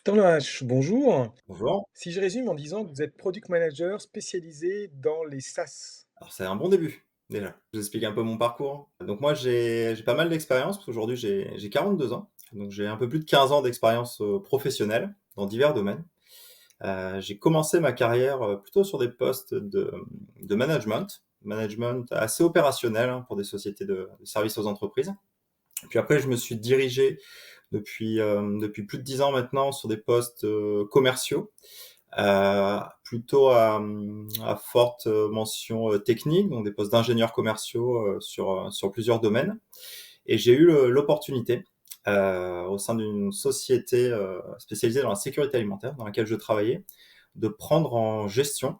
Thomas, bonjour. Bonjour. Si je résume en disant que vous êtes product manager spécialisé dans les SaaS. Alors c'est un bon début, déjà. Je vous explique un peu mon parcours. Donc moi j'ai pas mal d'expérience parce qu'aujourd'hui j'ai 42 ans, donc j'ai un peu plus de 15 ans d'expérience, professionnelle dans divers domaines. J'ai commencé ma carrière, plutôt sur des postes de management assez opérationnel, hein, pour des sociétés de services aux entreprises. Puis après je me suis dirigé depuis plus de 10 ans maintenant sur des postes, commerciaux. Plutôt à forte mention technique, donc des postes d'ingénieurs commerciaux sur plusieurs domaines. Et j'ai eu l'opportunité, au sein d'une société spécialisée dans la sécurité alimentaire, dans laquelle je travaillais, de prendre en gestion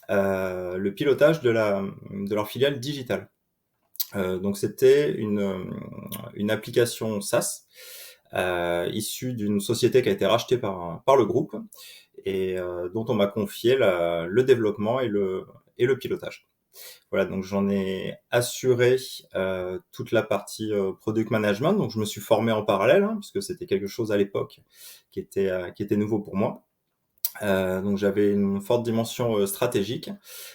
le pilotage de leur filiale digitale. Donc c'était une application SaaS issue d'une société qui a été rachetée par le groupe et dont on m'a confié le développement et le pilotage. Voilà, donc j'en ai assuré toute la partie product management. Donc je me suis formé en parallèle, hein, puisque c'était quelque chose à l'époque qui était nouveau pour moi. Donc j'avais une forte dimension stratégique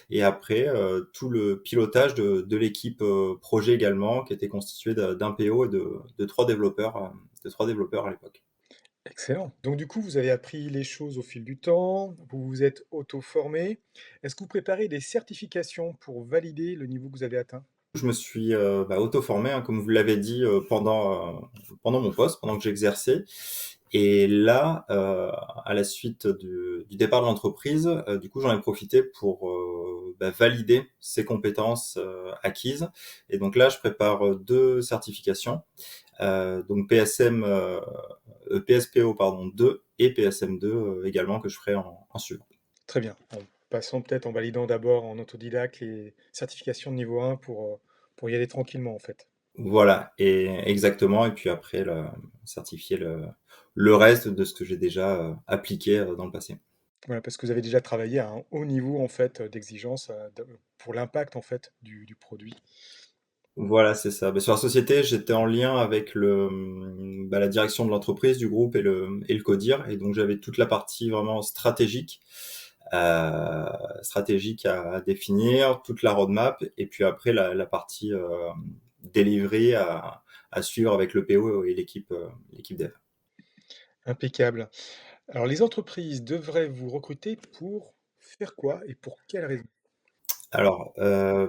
et après tout le pilotage de l'équipe projet également, qui était constituée d'un PO et de trois développeurs à l'époque. Excellent. Donc du coup, vous avez appris les choses au fil du temps, vous vous êtes auto-formé. Est-ce que vous préparez des certifications pour valider le niveau que vous avez atteint? Je me suis auto-formé, hein, comme vous l'avez dit, pendant mon poste, pendant que j'exerçais. Et là, à la suite du départ de l'entreprise, du coup, j'en ai profité pour valider ces compétences acquises. Et donc là, je prépare deux certifications, donc PSPO pardon 2 et PSM2 également que je ferai en suivant. Très bien. En passant peut-être en validant d'abord en autodidacte les certifications de niveau 1 pour y aller tranquillement en fait. Voilà, et exactement. Et puis après, certifier le reste de ce que j'ai déjà appliqué dans le passé. Voilà, parce que vous avez déjà travaillé à un haut niveau en fait d'exigence pour l'impact en fait du produit. Voilà, c'est ça. Sur la société, j'étais en lien avec la direction de l'entreprise, du groupe et le CODIR. Et donc, j'avais toute la partie vraiment euh, stratégique à définir, toute la roadmap. Et puis après, la partie delivery à suivre avec le PO et l'équipe dev. Impeccable. Alors, les entreprises devraient vous recruter pour faire quoi et pour quelles raisons? Alors,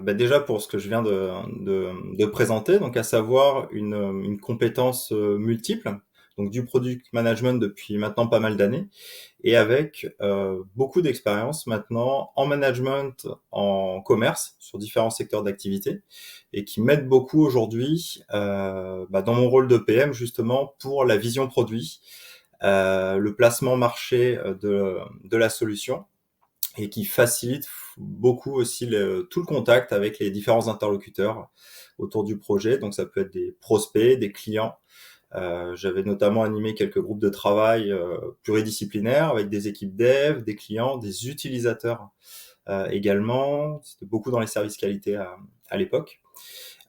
déjà pour ce que je viens de présenter, donc à savoir une compétence multiple, donc du product management depuis maintenant pas mal d'années, et avec beaucoup d'expérience maintenant en management, en commerce, sur différents secteurs d'activité, et qui m'aide beaucoup aujourd'hui dans mon rôle de PM justement pour la vision produit, le placement marché de la solution et qui facilite beaucoup aussi tout le contact avec les différents interlocuteurs autour du projet. Donc ça peut être des prospects, des clients. J'avais notamment animé quelques groupes de travail pluridisciplinaires avec des équipes dev, des clients, des utilisateurs également. C'était beaucoup dans les services qualité à l'époque.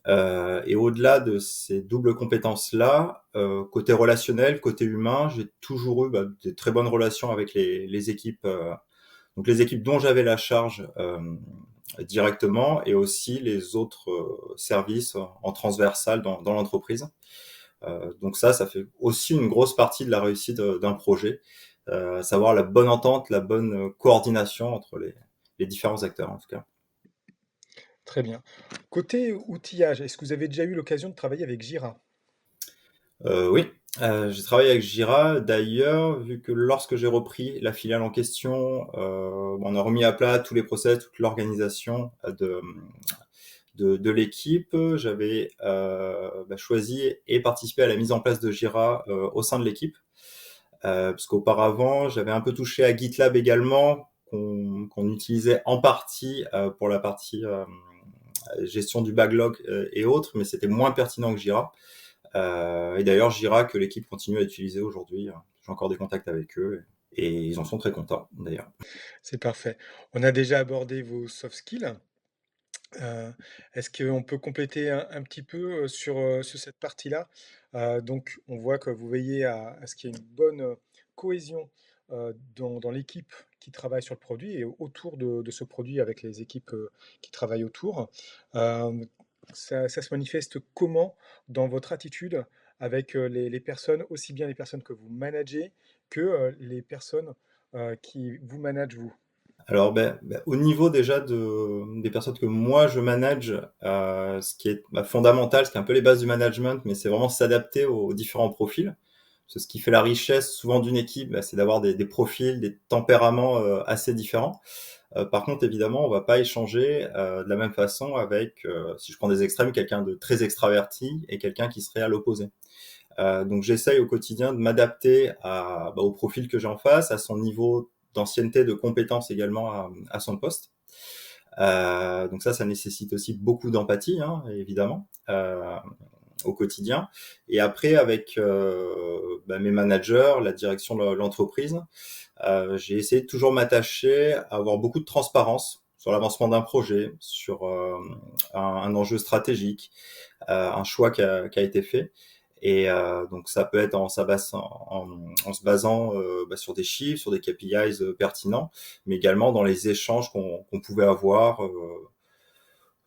Et au-delà de ces doubles compétences-là, côté relationnel, côté humain, j'ai toujours eu des très bonnes relations avec les équipes donc les équipes dont j'avais la charge directement et aussi les autres services en transversal dans l'entreprise. Donc ça fait aussi une grosse partie de la réussite d'un projet, à savoir la bonne entente, la bonne coordination entre les différents acteurs en tout cas. Très bien. Côté outillage, est-ce que vous avez déjà eu l'occasion de travailler avec Jira? Oui, j'ai travaillé avec Jira. D'ailleurs, vu que lorsque j'ai repris la filiale en question, on a remis à plat tous les process, toute l'organisation de l'équipe. J'avais choisi et participé à la mise en place de Jira au sein de l'équipe. Parce qu'auparavant, j'avais un peu touché à GitLab également, qu'on utilisait en partie pour la partie gestion du backlog et autres, mais c'était moins pertinent que Jira. Et d'ailleurs, Jira que l'équipe continue à utiliser aujourd'hui. J'ai encore des contacts avec eux et ils en sont très contents d'ailleurs. C'est parfait. On a déjà abordé vos soft skills. Est-ce qu'on peut compléter un petit peu sur cette partie-là? Donc, on voit que vous veillez à ce qu'il y ait une bonne cohésion, dans l'équipe qui travaille sur le produit et autour de ce produit avec les équipes, qui travaillent autour. Hem, ça se manifeste comment dans votre attitude avec, les personnes, aussi bien les personnes que vous managez que, les personnes, qui vous managent vous? Alors, au niveau déjà des personnes que moi je manage, ce qui est, fondamental, ce qui est un peu les bases du management, mais c'est vraiment s'adapter aux différents profils. Parce que ce qui fait la richesse souvent d'une équipe, c'est d'avoir des profils, des tempéraments, assez différents. Par contre, évidemment, on va pas échanger, de la même façon avec, si je prends des extrêmes, quelqu'un de très extraverti et quelqu'un qui serait à l'opposé. Donc j'essaye au quotidien de m'adapter au profil que j'ai en face, à son niveau d'ancienneté, de compétences également à son poste. Donc ça nécessite aussi beaucoup d'empathie, hein, évidemment, au quotidien. Et après, avec mes managers, la direction de l'entreprise, j'ai essayé de toujours m'attacher à avoir beaucoup de transparence sur l'avancement d'un projet, sur un enjeu stratégique, un choix qui a été fait. Et donc ça peut être en se basant sur des chiffres, sur des KPIs pertinents, mais également dans les échanges qu'on pouvait avoir,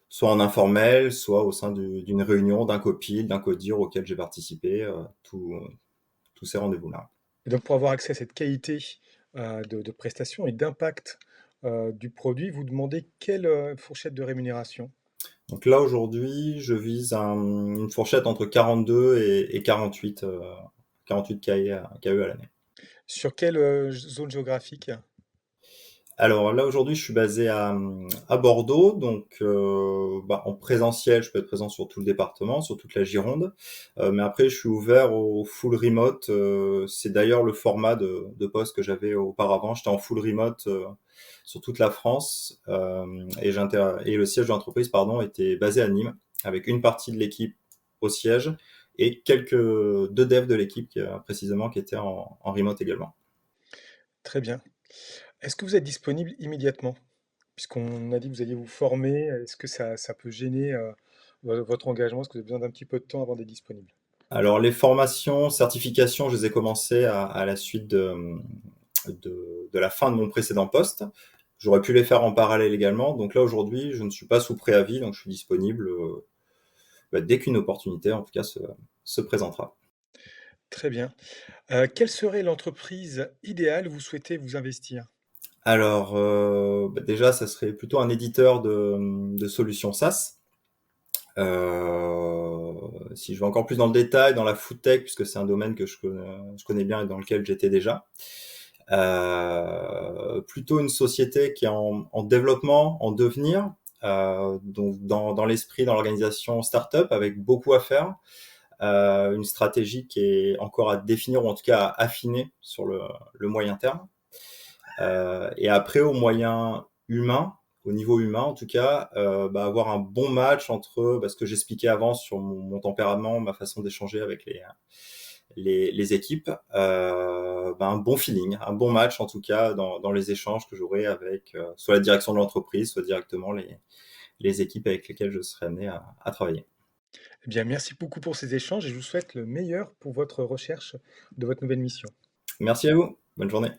soit en informel, soit au sein d'une réunion, d'un copil, d'un codir auquel j'ai participé, tous ces rendez-vous-là. Et donc pour avoir accès à cette qualité, de prestations et d'impact, du produit, vous demandez quelle, fourchette de rémunération? Donc là, aujourd'hui, je vise une fourchette entre 42 et 48, 48 KE à l'année. Sur quelle, zone géographique? Alors là, aujourd'hui, je suis basé à Bordeaux, donc en présentiel, je peux être présent sur tout le département, sur toute la Gironde. Mais après, je suis ouvert au full remote. C'est d'ailleurs le format de poste que j'avais auparavant. J'étais en full remote sur toute la France et le siège de l'entreprise, pardon, était basé à Nîmes, avec une partie de l'équipe au siège et deux devs de l'équipe précisément qui étaient en remote également. Très bien. Est-ce que vous êtes disponible immédiatement? Puisqu'on a dit que vous alliez vous former, est-ce que ça peut gêner, votre engagement? Est-ce que vous avez besoin d'un petit peu de temps avant d'être disponible? Alors les formations, certifications, je les ai commencées à la suite de la fin de mon précédent poste. J'aurais pu les faire en parallèle également. Donc là, aujourd'hui, je ne suis pas sous préavis, donc je suis disponible dès qu'une opportunité, en tout cas, se présentera. Très bien. Quelle serait l'entreprise idéale où vous souhaitez vous investir? Alors, déjà, ça serait plutôt un éditeur de solutions SaaS. Si je vais encore plus dans le détail, dans la food tech, puisque c'est un domaine que je connais bien et dans lequel j'étais déjà. Plutôt une société qui est en développement, en devenir, donc dans l'esprit, dans l'organisation startup, avec beaucoup à faire, une stratégie qui est encore à définir ou en tout cas à affiner sur le moyen terme. Et après, au niveau humain en tout cas, avoir un bon match entre ce que j'expliquais avant sur mon tempérament, ma façon d'échanger avec les équipes, un bon feeling, un bon match en tout cas dans les échanges que j'aurai avec soit la direction de l'entreprise, soit directement les équipes avec lesquelles je serai amené à travailler. Eh bien, merci beaucoup pour ces échanges et je vous souhaite le meilleur pour votre recherche de votre nouvelle mission. Merci à vous, bonne journée.